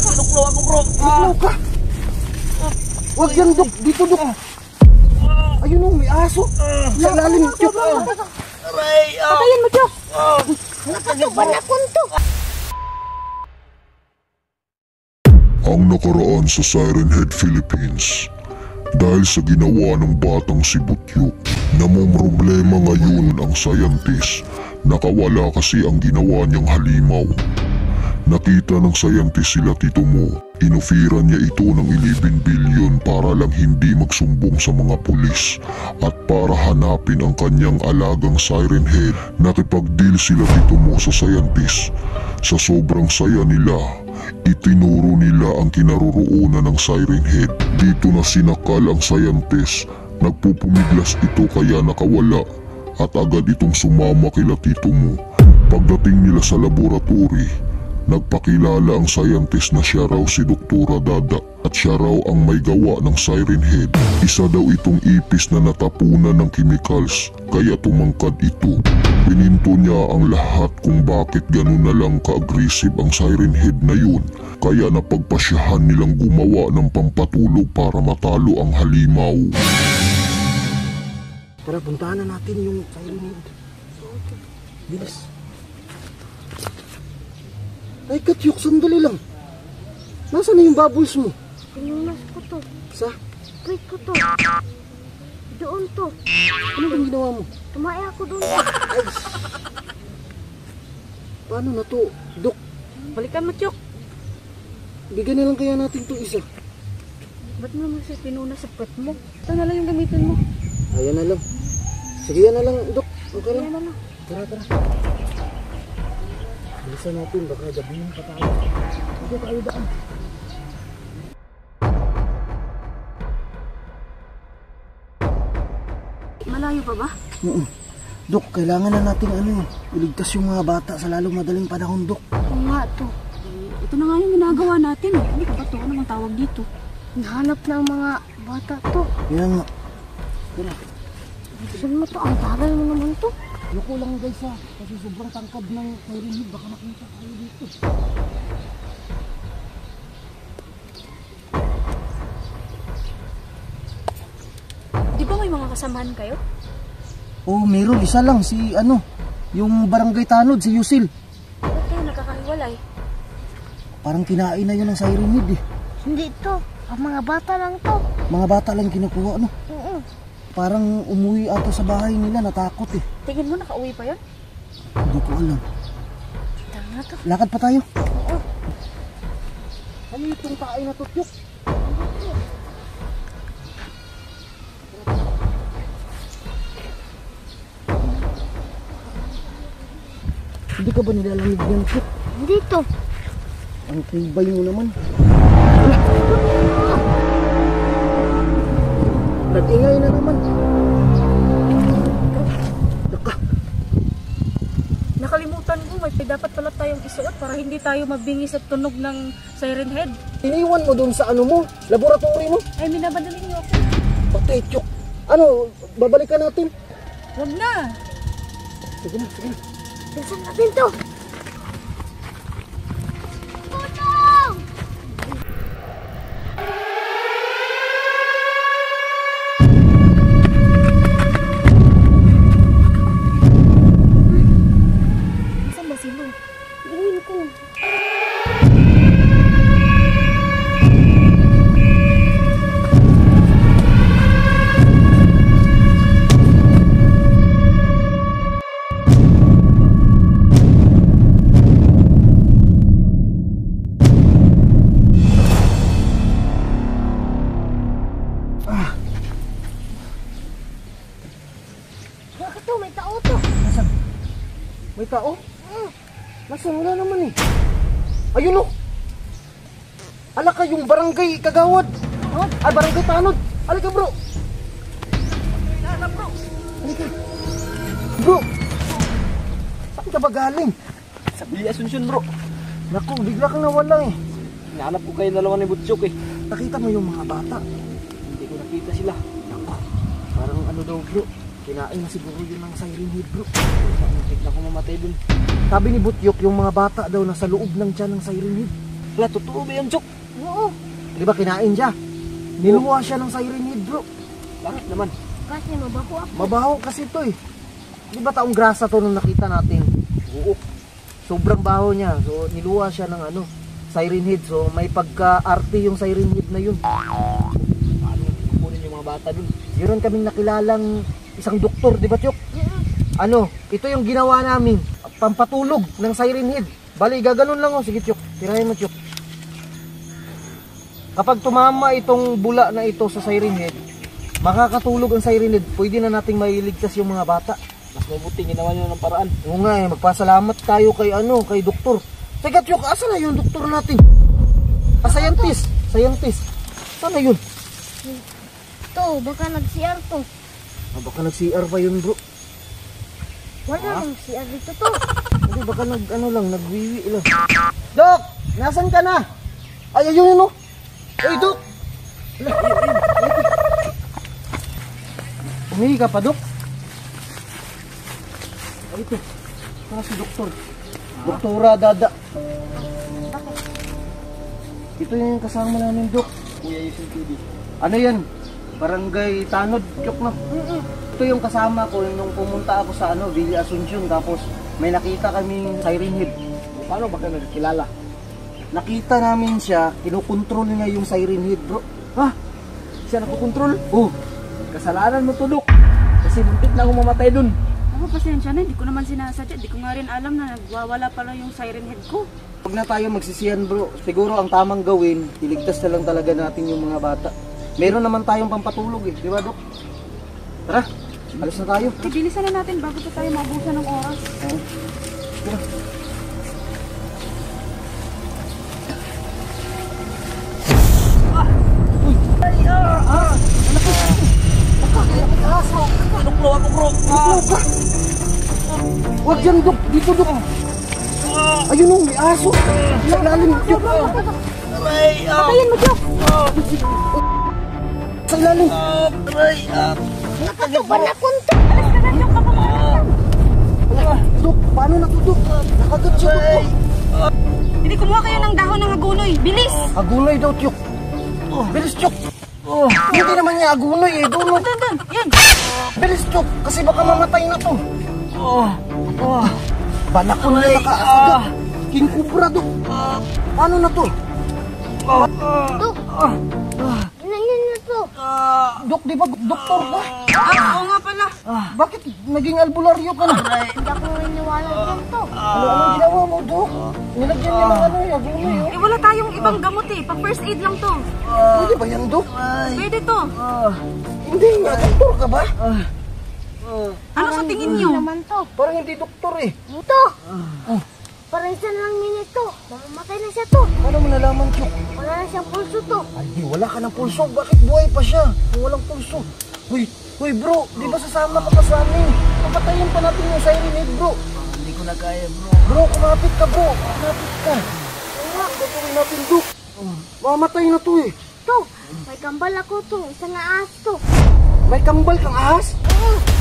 Sinuklo ako, bro. Sinuklo ka. Huwag yan, Dok. Dito, Dok. Ayun o, may aso. Sa ilalim. Aray! Patayin mo, Dok. Nakatuban na kunto. Ang nakaraan sa Siren Head, Philippines. Dahil sa ginawa ng batang si Butyok, namomroblema ngayon ang scientist. Nakawala kasi ang ginawa niyang halimaw. Nakita ng scientist sila Tito Mo. Inofiran niya ito ng 11 billion para lang hindi magsumbong sa mga pulis at para hanapin ang kanyang alagang Siren Head. Nakipag-deal sila Tito Mo sa scientist. Sa sobrang saya nila, itinuro nila ang kinaroroonan ng Siren Head. Dito na sinakal ang scientist. Nagpupumiglas ito kaya nakawala at agad itong sumama kila Tito Mo. Pagdating nila sa laboratory, nagpakilala ang scientist na siya raw si Doktora Dada at siya raw ang may gawa ng Siren Head. Isa daw itong ipis na natapunan ng chemicals kaya tumangkad ito. Pininto niya ang lahat kung bakit ganun na lang ka-aggressive ang Siren Head na yun. Kaya napagpasyahan nilang gumawa ng pampatulog para matalo ang halimaw. Tara, puntahan na natin yung Siren Head. Bilis. Ay, Katyok, sandali lang. Nasaan na yung bubbles mo? Pinunas ko to. Sa? Break ko to. Doon to. Ano bang ginawa mo? Tumaya ako doon. Ay, paano na to? Dok, Balikan mo, Chok. bigyan na lang kaya natin to isa. Ba't mo naman siya pinunas sa pet mo? Ito na lang yung gamitin mo. Ayan na lang. Sige, yan na lang, Dok. Okay lang. Ayan na lang. Tara, tara. Bilisan natin, baka gabihin pa tayo. Ako tayo daan. Malayo pa ba? Dok, kailangan na natin iligtas yung mga bata sa lalong madaling panahon, Dok. Oo nga to. Ito na nga yung ginagawa natin. Ano ka ba to? Ano mang tawag dito? Nahanap ng mga bata to. Yan nga. Tara. Saan mo to? Ang tagal mo naman to. Loko lang guys ha. Kasi sobrang tangkad ng Siren Head. Baka makita tayo dito. Di ba may mga kasamahan kayo? Oh, meron. Isa lang. Si yung barangay tanod, si Yusil. Bakit kayo nakakahiwalay? Parang kinain na yun ng Siren Head eh. Hindi to. Ang mga bata lang to. Mga bata lang kinukuha, Oo. Parang umuwi ata sa bahay nila. Natakot eh. Tingin mo nakauwi pa yun? Hindi ko alam. Tara na to. Lakad pa tayo. Oo. Ano itong taay na tutyok? Hindi ka ba nilalamig yan, Kit? Hindi to. Ang tibay mo naman. Nag-ingay na naman. Naka. Nakalimutan ko, may dapat pala tayong isuot para hindi tayo mabingis at tunog ng Siren Head. Iniwan mo dun sa laboratory mo? Ay, minabadaling niyo ako. Patetyok. Babalikan natin? Huwag na. Sige na, sige na. Bilisan natin to. Saan ba sila? Tingin ko. Bakit to? May tao to. Nasaan? May tao? Nasaan? Wala naman eh. Ayun o. Alaka yung barangay Kagawad. Ay, barangay Tanod. Alika bro. Alika. Bro. Saan ka ba galing? Sa Billy Asuncion, bro. Naku, bigla kang nawala eh. Hinahanap ko kayo dalawa ni Butyok eh. Nakita mo yung mga bata. Hindi ko nakita sila. Naku, parang daw bro. Kinain na siguro yun ng siren head, bro. Muntik na ako mamatay dun. Sabi ni Butyok, yung mga bata daw nasa loob ng tiyan ng siren head. Wala, totoo ba yan, Chok? Oo. Di ba kinain siya? Niluwa siya ng siren head, bro. Bakit naman? Kasi mabaho ako. Mabaho kasi to eh. Di ba taong grasa to nung nakita natin? Oo. Sobrang baho niya. So niluwa siya ng ano, siren head. So may pagka-arte yung siren head na yun. Paano kukunin yung mga bata dun? Meron kaming nakilalang isang doktor, di ba, Tyok? Ano, ito yung ginawa namin. Pampatulog ng siren head. Bali, gaganon lang oh. Sige, Tyok. Tirahin mo, Tyok. Kapag tumama itong bula na ito sa siren head, makakatulog ang siren head, pwede na nating mailigtas yung mga bata. Mas mabuti, ginawa nyo ng paraan. Oo nga eh, magpasalamat tayo kay kay doktor. Teka, Tyok, asa na yung doktor natin? Scientist. Sana yun? To, baka nag-CR to. Baka nag-CR pa yun, bro. Wala nang CR dito to. Hindi, baka nagwiwi lang. Dok! Nasaan ka na? Ay, ayun yun, oh. Uy, Dok! Umihi ka pa, Dok? Ay, ito. Para si doktor. Doktora Dada. Ito yung kasama namin, Dok. Kuya Yusuf TV. Ano yan? Barangay Tanod, Dok, no? Ito yung kasama ko nung pumunta ako sa Villa Asuncion. Tapos may nakita kaming siren head. Paano ba kayo nagkilala? Nakita namin siya, kinukontrol niya yung siren head, bro. Ha? Siya nakukontrol? Oh, Kasalanan mo to, Dok. Kasi muntik na ako mamatay dun. Ako, pasensya na. Hindi ko naman sinasadya. Hindi ko nga rin alam na nagwawala pala yung siren head ko. huwag na tayo magsisiyan, bro. Siguro ang tamang gawin, iligtas na lang talaga natin yung mga bata. Meron naman tayong pampatulog eh, di ba, Dok? Tara, alis na tayo. Bilisan na natin bago pa tayo maubusan ng oras. Tara. Nuklo ako, bro. Huwag dyan, Dok. Dito, Dok. Ayun o, may aso. Sa ilalim, Dok. Aray! Patayin mo, Dok! Sa ilalim. Aray! Nakatuban na punto! Alas ka na, Dok! Dok, paano na to, Dok? Nakagat siya, Dok. Hindi, kumuha kayo ng dahon ng agunoy. Bilis! Agunoy daw, Dok. Bilis, Dok. Hindi naman niya agunoy eh. Doon, Doon! Yan! bilis, Dok. Kasi baka mamatay na to. Banak ko na nakaasagat. King Cobra, Dok. Paano na to? Dok! Ganyan na to! Dok, di ba doktor ka? Oo nga pala! Bakit naging albularyo ka na? Hindi ako naniniwala dyan to. Anong ginawa mo, Dok? Nilagyan niya ng agunoy, oh. Eh, wala tayong ibang gamot eh. Pa first aid lang to. Pwede ba yan, Dok? Pwede to. Hindi nga, doktor ka ba? Ano sa tingin nyo? naman to. Parang hindi doktor eh. Ito. Parang isa lang minute to. Mamamatay na siya to. Paano mo nalaman, Chok? Wala na siyang pulso to. Ay, di, wala ka ng pulso. Bakit buhay pa siya kung walang pulso? Hoy bro, di ba sasama ka pa sa amin? Papatayin pa natin yung siren head, bro. Hindi ko na kaya, bro. Bro, kumapit ka, bro. Kumapit ka. Wala, gagawin natin, Dok. Mamatay na to eh. To. May kambal ako to. Isang aas to. May kambal kang ahas? Oo.